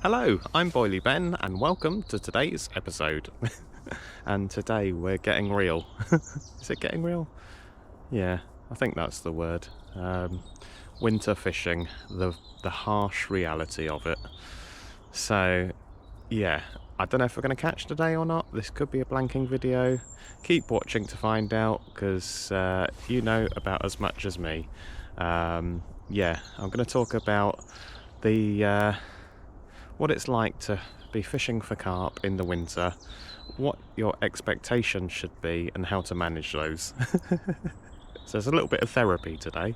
Hello, I'm Boily Ben and welcome to today's episode. And today we're getting real. Is it getting real? Yeah, I think that's the word. Winter fishing, the harsh reality of it. So, yeah, I don't know if we're going to catch today or not. This could be a blanking video. Keep watching to find out because you know about as much as me. Yeah, I'm going to talk about the what it's like to be fishing for carp in the winter, what your expectations should be, and how to manage those. So there's a little bit of therapy today.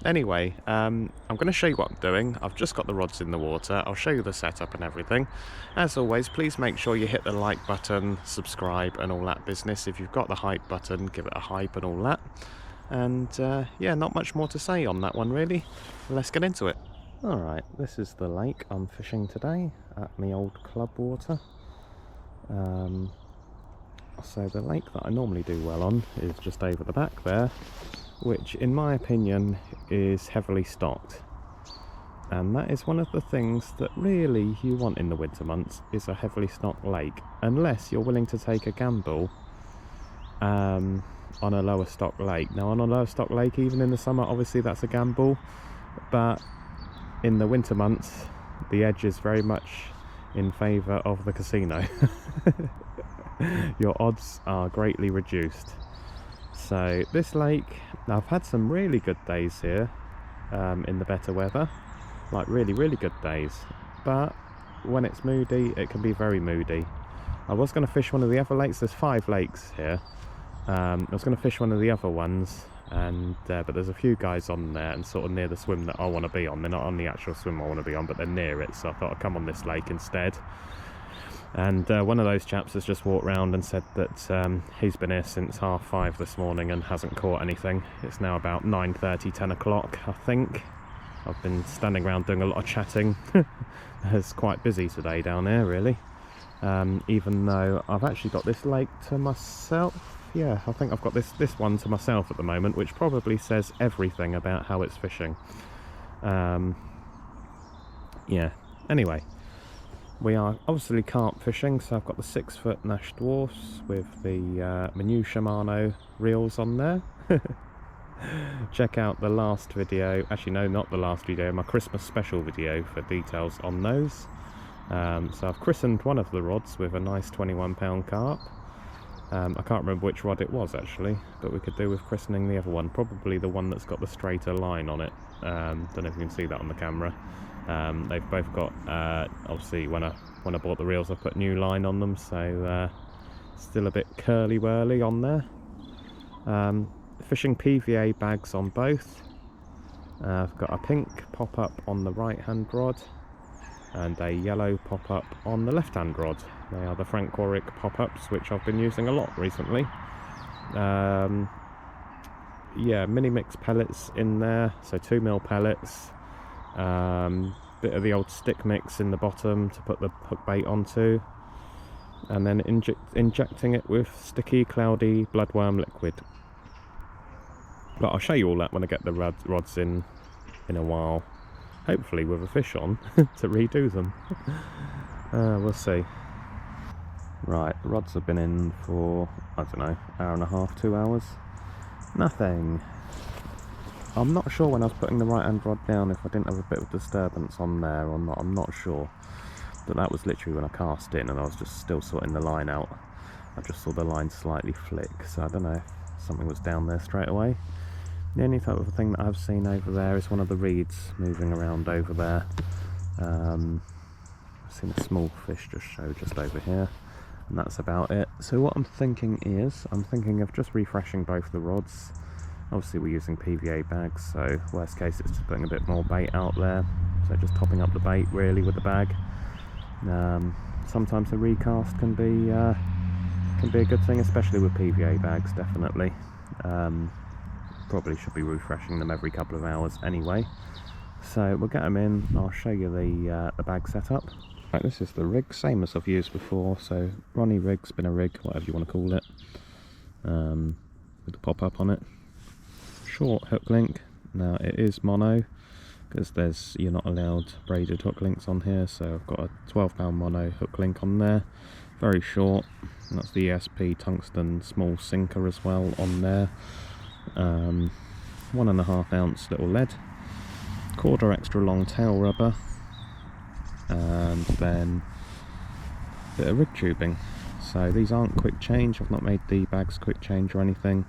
Anyway, I'm going to show you what I'm doing. I've just got the rods in the water. I'll show you the setup and everything. As always, please make sure you hit the like button, subscribe and all that business. If you've got the hype button, give it a hype and all that. And yeah, not much more to say on that one really. Let's get into it. Alright, this is the lake I'm fishing today at my old club water. So the lake that I normally do well on is just over the back there, which in my opinion is heavily stocked. And that is one of the things that really you want in the winter months, is a heavily stocked lake, unless you're willing to take a gamble on a lower stock lake. Now on a lower stock lake, even in the summer, obviously that's a gamble, but in the winter months the edge is very much in favour of the casino. Your odds are greatly reduced. So this lake, I've had some really good days here in the better weather, like really good days, but when it's moody it can be very moody. I was going to fish one of the other lakes. There's 5 lakes here. I was going to fish one of the other ones, and but there's a few guys on there and sort of near the swim that I want to be on. They're not on the actual swim I want to be on, but they're near it, so I thought I'd come on this lake instead. And one of those chaps has just walked round and said that he's been here since 5:30 this morning and hasn't caught anything. It's now about 9:30, 10 o'clock I think. I've been standing around doing a lot of chatting. It's quite busy today down here really, even though I've actually got this lake to myself. Yeah, I think I've got this one to myself at the moment, which probably says everything about how it's fishing. Yeah, anyway, we are obviously carp fishing, so I've got the 6-foot Nash Dwarfs with the my new Shimano reels on there. Check out the last video, actually no, not the last video, my Christmas special video for details on those. So I've christened one of the rods with a nice 21-pound carp. I can't remember which rod it was actually, but we could do with christening the other one, probably the one that's got the straighter line on it. Don't know if you can see that on the camera. They've both got, obviously when I bought the reels I put new line on them, so still a bit curly whirly on there. Fishing PVA bags on both. I've got a pink pop-up on the right hand rod and a yellow pop-up on the left hand rod. They are the Frank Warwick pop-ups, which I've been using a lot recently. Yeah, mini mix pellets in there, so 2mm pellets. Bit of the old stick mix in the bottom to put the hook bait onto, and then injecting it with sticky cloudy bloodworm liquid. But I'll show you all that when I get the rods in a while, hopefully with a fish on to redo them. We'll see. Right, the rods have been in for, I don't know, hour and a half, 2 hours. Nothing. I'm not sure when I was putting the right hand rod down if I didn't have a bit of disturbance on there or not. I'm not sure. But that was literally when I cast in and I was just still sorting the line out. I just saw the line slightly flick, so I don't know if something was down there straight away. The only type of thing that I've seen over there is one of the reeds moving around over there. I've seen a small fish just show just over here, and that's about it. So what I'm thinking is, I'm thinking of just refreshing both the rods. Obviously we're using PVA bags, so worst case it's just putting a bit more bait out there, so just topping up the bait really with the bag. Sometimes a recast can be a good thing, especially with PVA bags, definitely. Probably should be refreshing them every couple of hours anyway. So we'll get them in, I'll show you the bag setup. Right, this is the rig, same as I've used before, so Ronnie rig, spinner rig, whatever you want to call it, with the pop-up on it. Short hook link, now it is mono, because you're not allowed braided hook links on here. So I've got a 12-pound mono hook link on there, very short, and that's the ESP tungsten small sinker as well on there. 1.5 ounce little lead, quarter extra long tail rubber, and then a bit of rig tubing. So these aren't quick change, I've not made the bags quick change or anything.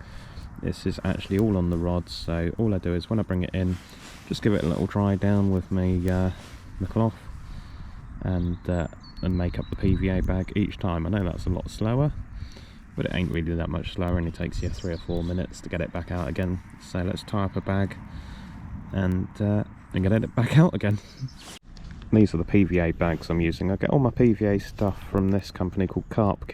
This is actually all on the rods, so all I do is when I bring it in, just give it a little dry down with my cloth, and make up the PVA bag each time. I know that's a lot slower, but it ain't really that much slower, only takes you 3 or 4 minutes to get it back out again. So let's tie up a bag and get it back out again. These are the PVA bags I'm using. I get all my PVA stuff from this company called Carp.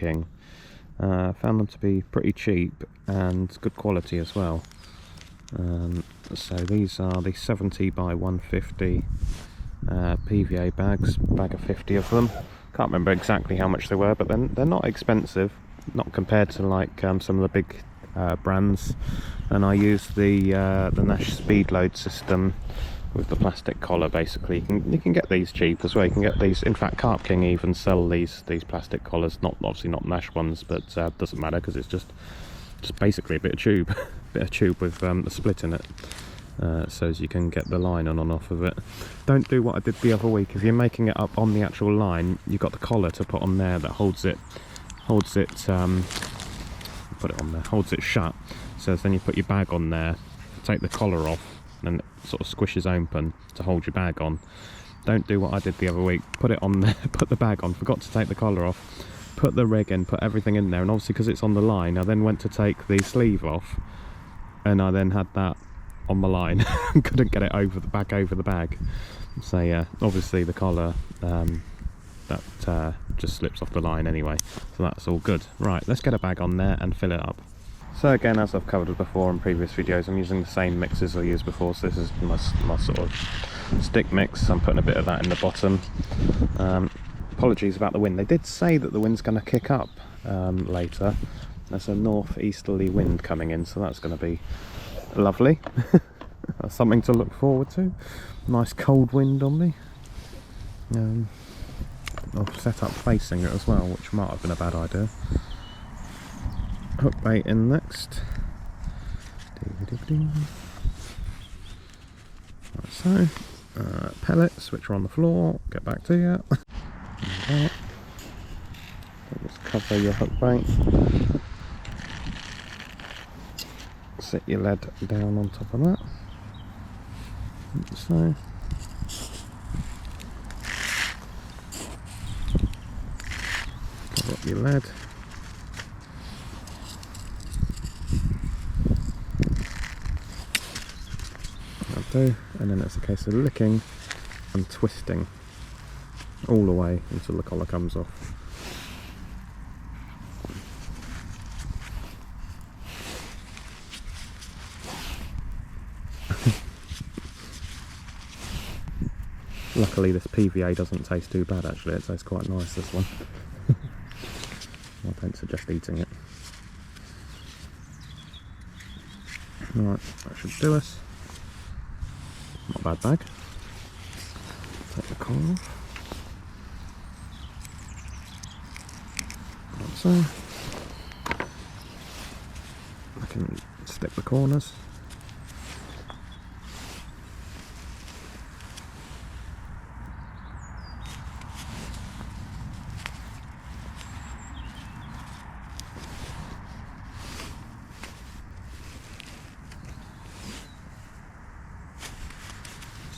Found them to be pretty cheap and good quality as well. So these are the 70 by 150 PVA bags, bag of 50 of them. Can't remember exactly how much they were, but they're not expensive, not compared to like some of the big brands. And I use the Nash speed load system with the plastic collar. Basically you can get these cheap as well. You can get these, in fact Carp King even sell these plastic collars, obviously not Nash ones, but doesn't matter because it's just basically a bit of tube bit of tube with a split in it, so as you can get the line on and off of it. Don't do what I did the other week. If you're making it up on the actual line, you've got the collar to put on there that holds it holds it shut. So then you put your bag on there, take the collar off, and it sort of squishes open to hold your bag on. Don't do what I did the other week. Put it on there, put the bag on, forgot to take the collar off, put the rig in, put everything in there, and obviously because it's on the line, I then went to take the sleeve off, and I then had that on my line and couldn't get it over the bag. So yeah, obviously the collar that just slips off the line anyway, so that's all good. Right, let's get a bag on there and fill it up. So again, as I've covered before in previous videos, I'm using the same mixes I used before. So this is my sort of stick mix. I'm putting a bit of that in the bottom. Apologies about the wind. They did say that the wind's going to kick up later. There's a northeasterly wind coming in, so that's going to be lovely. That's something to look forward to. Nice cold wind on me. I've set up facing it as well, which might have been a bad idea. Hook bait in next. Like so. Pellets, which are on the floor. Get back to you. Just cover your hook bait. Sit your lead down on top of that. Like so. Cover up your lead. And then it's a case of licking and twisting all the way until the collar comes off. Luckily this PVA doesn't taste too bad actually, it tastes quite nice, this one. I don't suggest eating it. Right, that should do us. Not a bad bag. Take the collar off. Like so. I can stick the corners.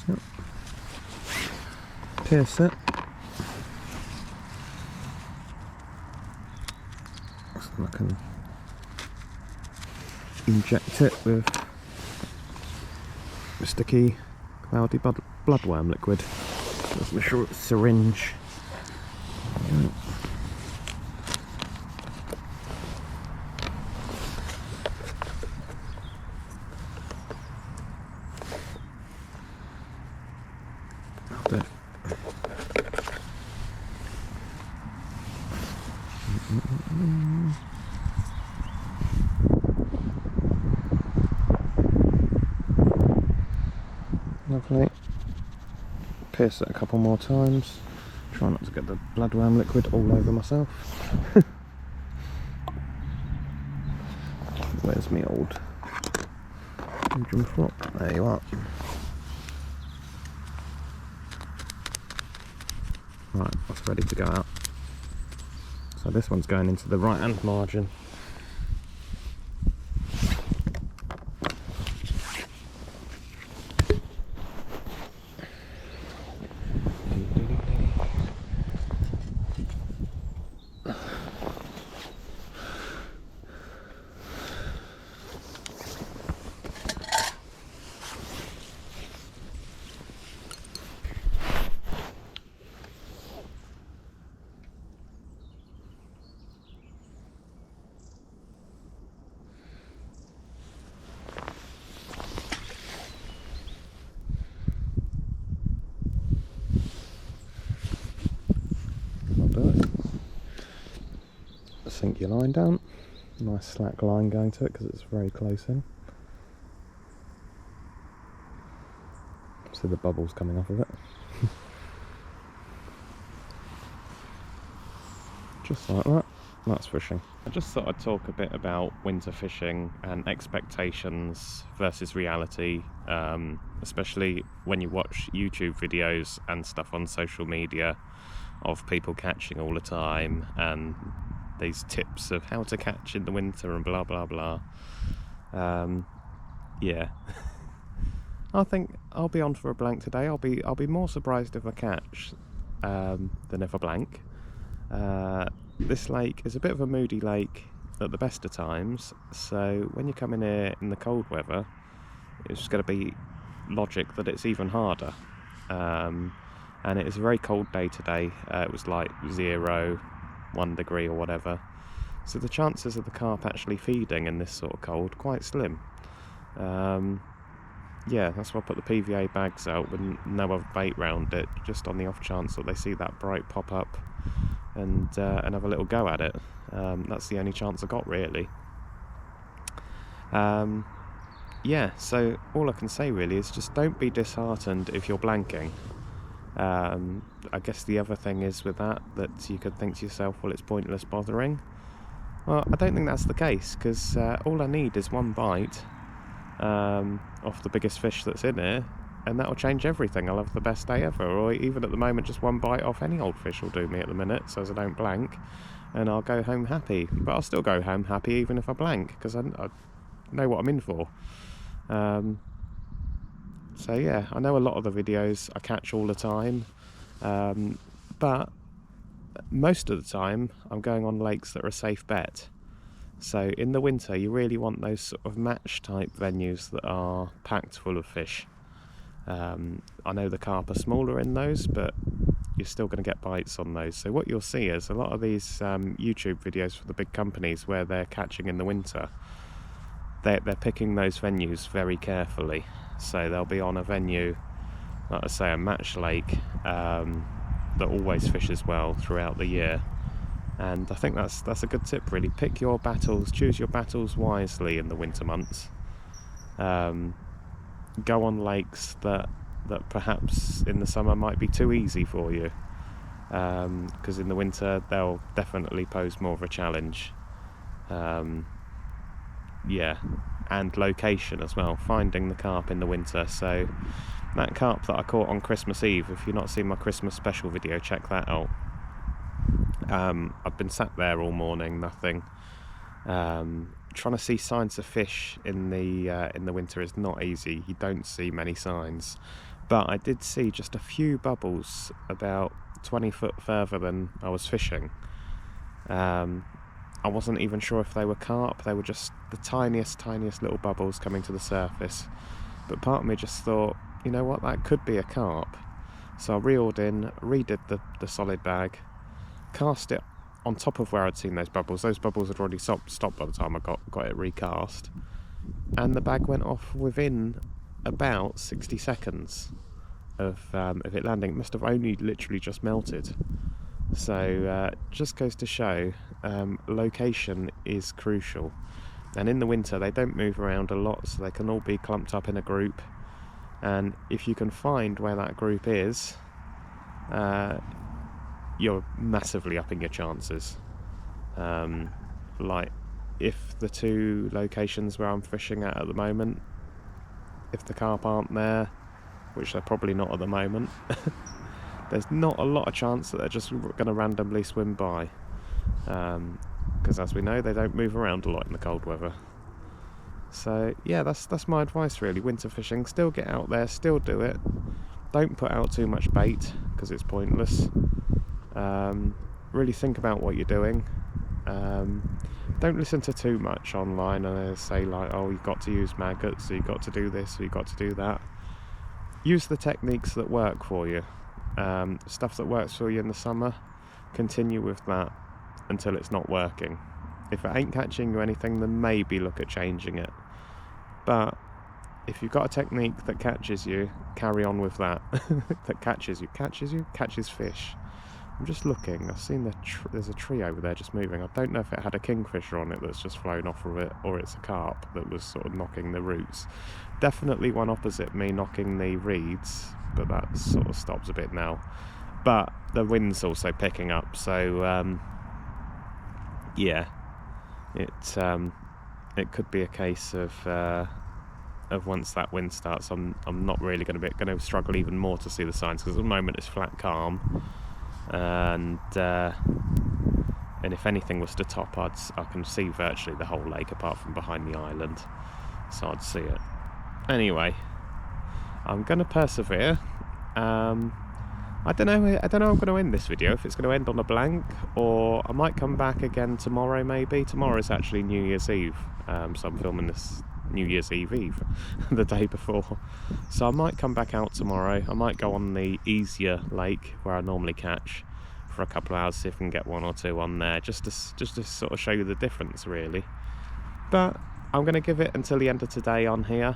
So, pierce it. So I can inject it with a sticky, cloudy bloodworm liquid. Just make sure it's syringe. Lovely. pierce it a couple more times. Try not to get the bloodworm liquid all over myself. Where's me old drum flop? There you are. Right, that's ready to go out. So this one's going into the right hand margin. Sink your line down, nice slack line going to it because it's very close in. See the bubbles coming off of it. Just like that, that's fishing. I just thought I'd talk a bit about winter fishing and expectations versus reality, especially when you watch YouTube videos and stuff on social media of people catching all the time and these tips of how to catch in the winter and blah blah blah. Yeah. I think I'll be on for a blank today. I'll be more surprised if I catch than if I blank. This lake is a bit of a moody lake at the best of times, so when you come in here in the cold weather, it's going to be logic that it's even harder. And it is a very cold day today. It was like 0, 1 degree or whatever, so the chances of the carp actually feeding in this sort of cold quite slim. Yeah, that's why I put the PVA bags out with no other bait round it, just on the off chance that they see that bright pop up and have a little go at it. That's the only chance I got, really. Yeah, so all I can say really is just don't be disheartened if you're blanking. I guess the other thing is with that you could think to yourself, well, it's pointless bothering. Well, I don't think that's the case, because all I need is one bite off the biggest fish that's in here, and that'll change everything. I'll have the best day ever. Or even at the moment, just one bite off any old fish will do me at the minute, so as I don't blank, and I'll go home happy. But I'll still go home happy even if I blank, because I know what I'm in for. So yeah, I know a lot of the videos I catch all the time, but most of the time I'm going on lakes that are a safe bet. So in the winter you really want those sort of match type venues that are packed full of fish. I know the carp are smaller in those, but you're still going to get bites on those. So what you'll see is a lot of these YouTube videos for the big companies where they're catching in the winter, they're picking those venues very carefully. So they'll be on a venue, like I say, a match lake that always fishes well throughout the year. And I think that's a good tip, really. Pick your battles, choose your battles wisely in the winter months. Go on lakes that perhaps in the summer might be too easy for you, because in the winter they'll definitely pose more of a challenge. Yeah, and location as well, finding the carp in the winter. So that carp that I caught on Christmas Eve, if you've not seen my Christmas special video, check that out. I've been sat there all morning, nothing. Trying to see signs of fish in the winter is not easy. You don't see many signs, but I did see just a few bubbles about 20 foot further than I was fishing. I wasn't even sure if they were carp. They were just the tiniest little bubbles coming to the surface. But part of me just thought, you know what, that could be a carp. So I reeled in, redid the solid bag, cast it on top of where I'd seen those bubbles. Those bubbles had already stopped by the time I got it recast. And the bag went off within about 60 seconds of it landing. It must have only literally just melted. So just goes to show location is crucial. And in the winter they don't move around a lot, so they can all be clumped up in a group. And if you can find where that group is, you're massively upping your chances. Like, if the two locations where I'm fishing at the moment, if the carp aren't there, which they're probably not at the moment, there's not a lot of chance that they're just going to randomly swim by, because as we know, they don't move around a lot in the cold weather. So yeah, that's my advice really. Winter fishing, still get out there, still do it. Don't put out too much bait because it's pointless. Really think about what you're doing. Don't listen to too much online and they say like, oh, you've got to use maggots, so you've got to do this, or you've got to do that. Use the techniques that work for you. Stuff that works for you in the summer, continue with that until it's not working. If it ain't catching you anything, then maybe look at changing it. But if you've got a technique that catches you, carry on with that. That catches fish. I'm just looking, I've seen there's a tree over there just moving. I don't know if it had a kingfisher on it that's just flown off of it, or it's a carp that was sort of knocking the roots. Definitely one opposite me knocking the reeds, but that sort of stops a bit now. But the wind's also picking up, so yeah, it could be a case of once that wind starts, I'm not really going to struggle even more to see the signs, because at the moment it's flat calm. And if anything was to top, I can see virtually the whole lake apart from behind the island, so I'd see it. Anyway, I'm going to persevere. I don't know how I'm going to end this video, if it's going to end on a blank, or I might come back again tomorrow maybe. Tomorrow's actually New Year's Eve, so I'm filming this New Year's Eve, the day before. So I might come back out tomorrow. I might go on the easier lake where I normally catch for a couple of hours, see if I can get one or two on there, just to sort of show you the difference really. But I'm going to give it until the end of today on here.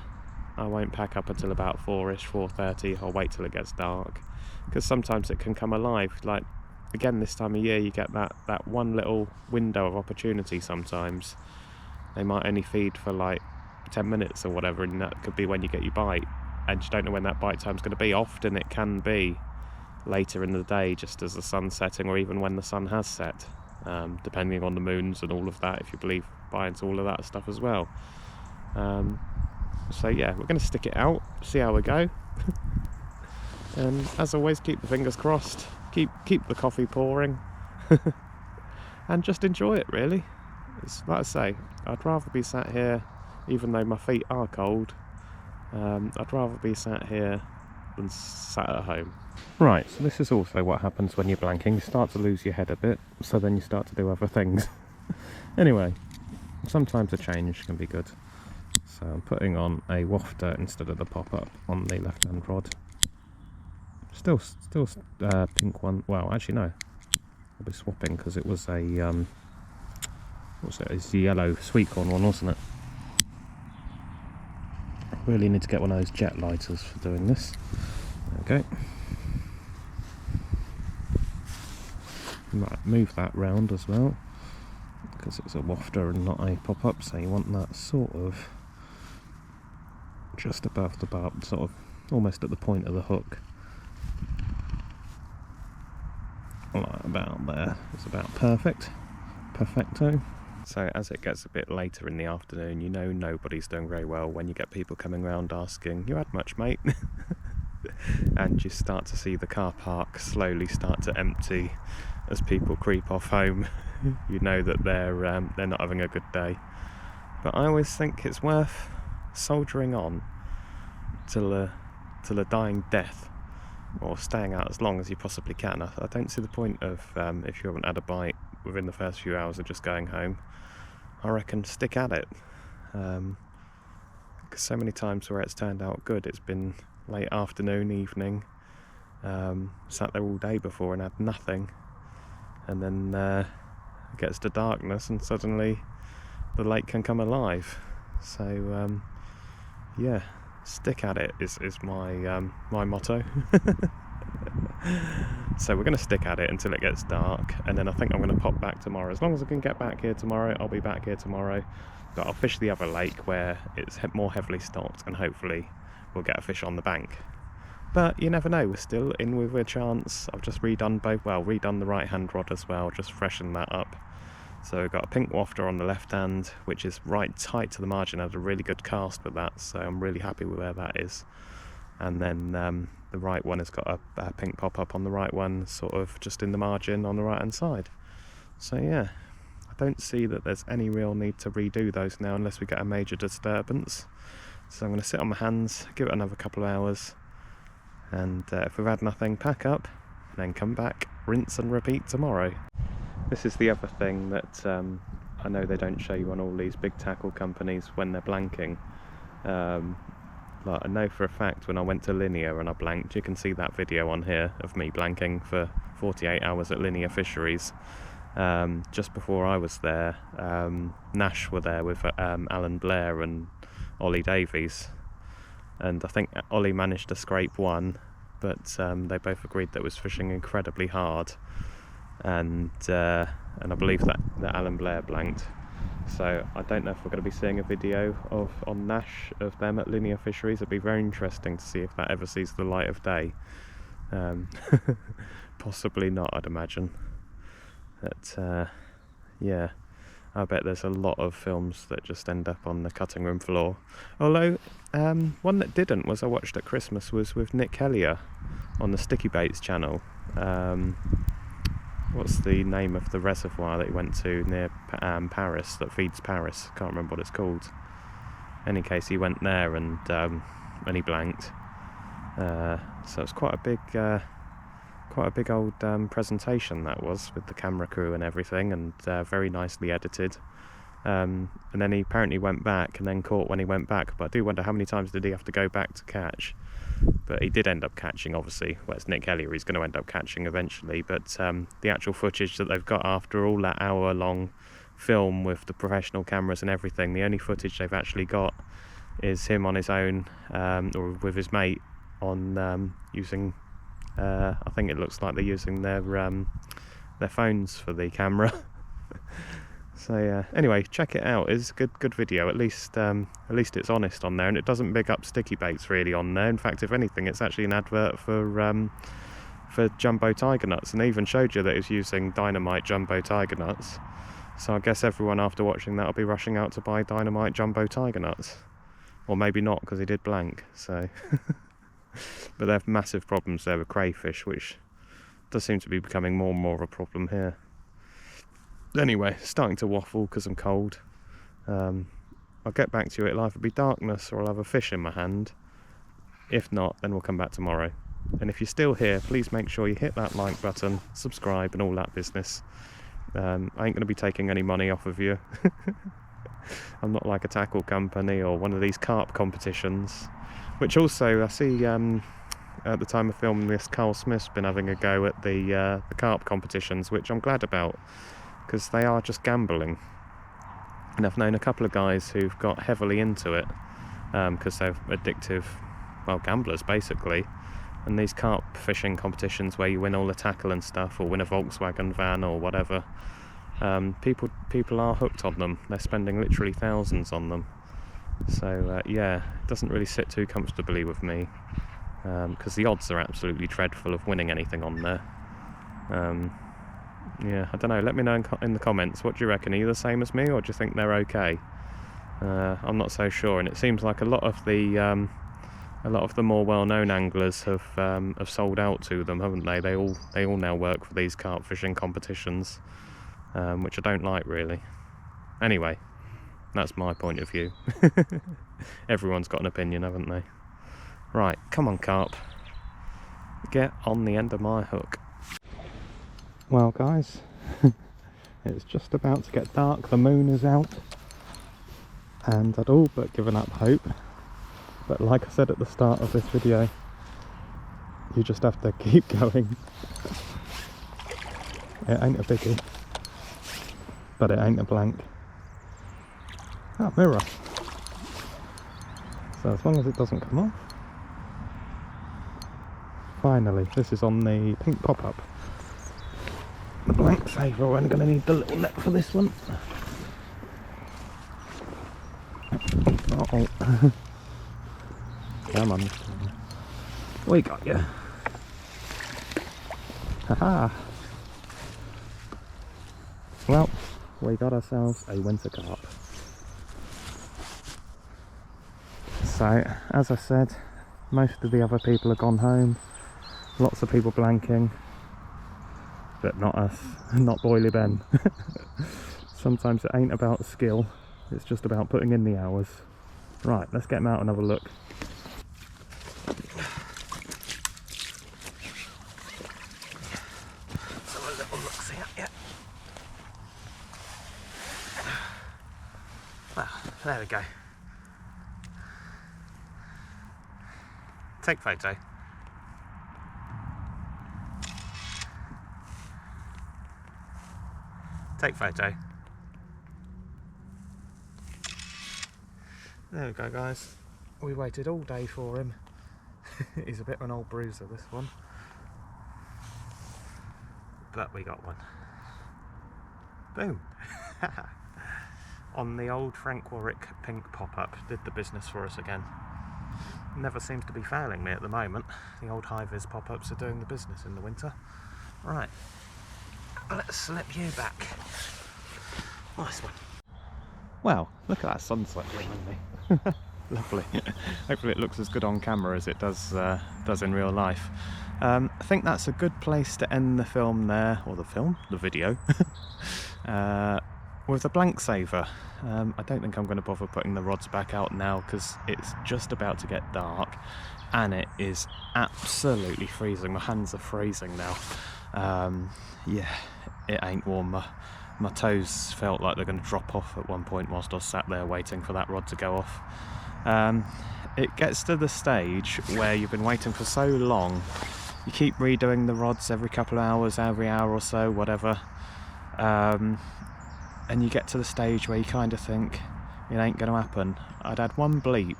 I won't pack up until about 4:30. I'll wait till it gets dark, because sometimes it can come alive. Like, again, this time of year you get that one little window of opportunity. Sometimes they might only feed for like 10 minutes or whatever, and that could be when you get your bite, and you don't know when that bite time's going to be. Often it can be later in the day, just as the sun's setting, or even when the sun has set, depending on the moons and all of that, if you believe into all of that stuff as well. So yeah, we're going to stick it out, see how we go. And as always, keep the fingers crossed, keep the coffee pouring, and just enjoy it really. It's like I say, I'd rather be sat here, even though my feet are cold, I'd rather be sat here than sat at home. Right, so this is also what happens when you're blanking. You start to lose your head a bit, so then you start to do other things. Anyway, sometimes a change can be good. So I'm putting on a wafter instead of the pop-up on the left-hand rod. Still pink one. Well, actually no, I'll be swapping, because it was a it's the yellow sweet corn one, wasn't it? I really need to get one of those jet lighters for doing this. There we go. Right, move that round as well, because it's a wafter and not a pop-up, so you want that sort of just above the barb, sort of almost at the point of the hook. Like about there. It's about perfect. Perfecto. So as it gets a bit later in the afternoon, you know nobody's doing very well when you get people coming around asking, "You had much, mate?" And you start to see the car park slowly start to empty as people creep off home. You know that they're not having a good day. But I always think it's worth soldiering on till a dying death, or staying out as long as you possibly can. I don't see the point of, if you haven't had a bite within the first few hours of just going home. I reckon stick at it, because so many times where it's turned out good, it's been late afternoon, evening, sat there all day before and had nothing, and then it gets to darkness and suddenly the lake can come alive. So yeah, stick at it is my my motto. So we're going to stick at it until it gets dark, and then I think I'm going to pop back tomorrow. As long as I can get back here tomorrow, I'll be back here tomorrow. But I'll fish the other lake where it's more heavily stocked, and hopefully we'll get a fish on the bank. But you never know, we're still in with a chance. I've just redone the right hand rod as well, just freshened that up. So we've got a pink wafter on the left hand, which is right tight to the margin. I had a really good cast with that, so I'm really happy with where that is. And then the right one has got a pink pop-up on the right one, sort of just in the margin on the right hand side. So yeah, I don't see that there's any real need to redo those now unless we get a major disturbance. So I'm going to sit on my hands, give it another couple of hours, and if we've had nothing, pack up, then come back, rinse and repeat tomorrow. This is the other thing that I know they don't show you on all these big tackle companies when they're blanking. Like I know for a fact when I went to Linear and I blanked, you can see that video on here of me blanking for 48 hours at Linear Fisheries. Just before I was there, Nash were there with Alan Blair and Ollie Davies, and I think Ollie managed to scrape one, but they both agreed that it was fishing incredibly hard, and I believe that Alan Blair blanked. So I don't know if we're going to be seeing a video on Nash of them at Linear Fisheries. It'd be very interesting to see if that ever sees the light of day. Possibly not, I'd imagine. But yeah, I bet there's a lot of films that just end up on the cutting room floor. Although one that didn't was I watched at Christmas was with Nick Hellier on the Sticky Baits channel. What's the name of the reservoir that he went to near Paris, that feeds Paris? Can't remember what it's called. In any case, he went there and he blanked. So it's quite a big old presentation that was, with the camera crew and everything, and very nicely edited. And then he apparently went back and then caught when he went back, but I do wonder how many times did he have to go back to catch. But he did end up catching, obviously. Well, it's Nick Hellier, he's going to end up catching eventually, but the actual footage that they've got after all that hour-long film with the professional cameras and everything, the only footage they've actually got is him on his own, or with his mate, on using, I think it looks like they're using their phones for the camera. So anyway, check it out. It's a good video. At least it's honest on there, and it doesn't big up Sticky Baits really on there. In fact, if anything, it's actually an advert for jumbo tiger nuts, and they even showed you that it's using Dynamite jumbo tiger nuts. So I guess everyone after watching that will be rushing out to buy Dynamite jumbo tiger nuts, or maybe not, because he did blank. So, but they have massive problems there with crayfish, which does seem to be becoming more and more of a problem here. Anyway, starting to waffle because I'm cold. I'll get back to you. It'll either be darkness or I'll have a fish in my hand. If not, then we'll come back tomorrow. And if you're still here, please make sure you hit that like button, subscribe and all that business. I ain't going to be taking any money off of you. I'm not like a tackle company or one of these carp competitions, which also I see at the time of filming this, Carl Smith's been having a go at the carp competitions, which I'm glad about, because they are just gambling. And I've known a couple of guys who've got heavily into it because they're addictive, well, gamblers basically. And these carp fishing competitions where you win all the tackle and stuff, or win a Volkswagen van or whatever, people are hooked on them. They're spending literally thousands on them. So yeah, it doesn't really sit too comfortably with me, because the odds are absolutely dreadful of winning anything on there. Yeah, I don't know, let me know in the comments, what do you reckon? Are you the same as me, or do you think they're okay? I'm not so sure, and it seems like a lot of the more well-known anglers have sold out to them, haven't they? They all now work for these carp fishing competitions, which I don't like really. Anyway, that's my point of view. Everyone's got an opinion, haven't they? Right, come on carp, get on the end of my hook. Well guys, it's just about to get dark, the moon is out, and I'd all but given up hope. But like I said at the start of this video, you just have to keep going. It ain't a biggie, but it ain't a blank. Ah, mirror. So as long as it doesn't come off. Finally, this is on the pink pop-up. The blank saver, we're only going to need the little net for this one. Uh-oh. Come on. We got you. Haha. Well, we got ourselves a winter carp. So, as I said, most of the other people have gone home. Lots of people blanking. But not us, not Boily Ben. Sometimes it ain't about skill, it's just about putting in the hours. Right, let's get him out and have a look. So a little look-see at you. Well, there we go. Take photo. Take photo. There we go, guys. We waited all day for him. He's a bit of an old bruiser, this one. But we got one. Boom. On the old Frank Warwick pink pop-up. Did the business for us again. Never seems to be failing me at the moment. The old high-vis pop-ups are doing the business in the winter. Right. Let's slip you back. Nice one. Wow, look at that sunset behind me. Lovely. Hopefully it looks as good on camera as it does in real life. I think that's a good place to end the film there, or the video, with a blank saver. I don't think I'm going to bother putting the rods back out now because it's just about to get dark and it is absolutely freezing. My hands are freezing now. Yeah, it ain't warm. My toes felt like they're going to drop off at one point whilst I was sat there waiting for that rod to go off. It gets to the stage where you've been waiting for so long, you keep redoing the rods every couple of hours, every hour or so, whatever, and you get to the stage where you kind of think it ain't going to happen. I'd had one bleep.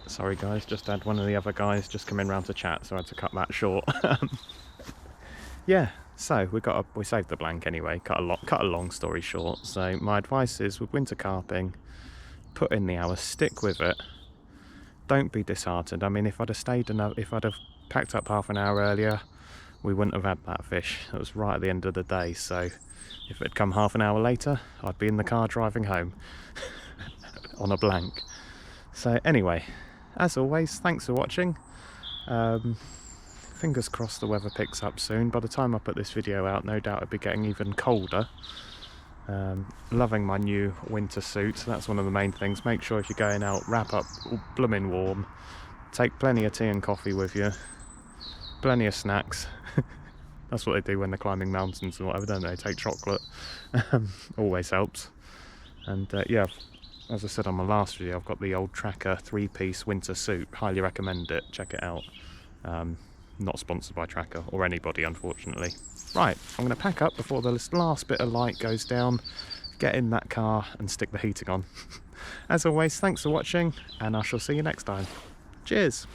Sorry guys, just had one of the other guys just come in round to chat, so I had to cut that short. Yeah, so we saved the blank anyway. Cut a long story short. So my advice is, with winter carping, put in the hours, stick with it. Don't be disheartened. I mean, if I'd have packed up half an hour earlier, we wouldn't have had that fish. It was right at the end of the day. So if it had come half an hour later, I'd be in the car driving home on a blank. So anyway, as always, thanks for watching. Fingers crossed the weather picks up soon. By the time I put this video out, no doubt it'll be getting even colder. Loving my new winter suit, that's one of the main things. Make sure if you're going out, wrap up blooming warm. Take plenty of tea and coffee with you. Plenty of snacks. That's what they do when they're climbing mountains and whatever, don't they? Take chocolate. Always helps. And yeah, as I said on my last video, I've got the old Tracker 3-piece winter suit. Highly recommend it. Check it out. Not sponsored by Tracker or anybody, unfortunately. Right, I'm going to pack up before the last bit of light goes down, get in that car and stick the heating on. As always, thanks for watching, and I shall see you next time. Cheers!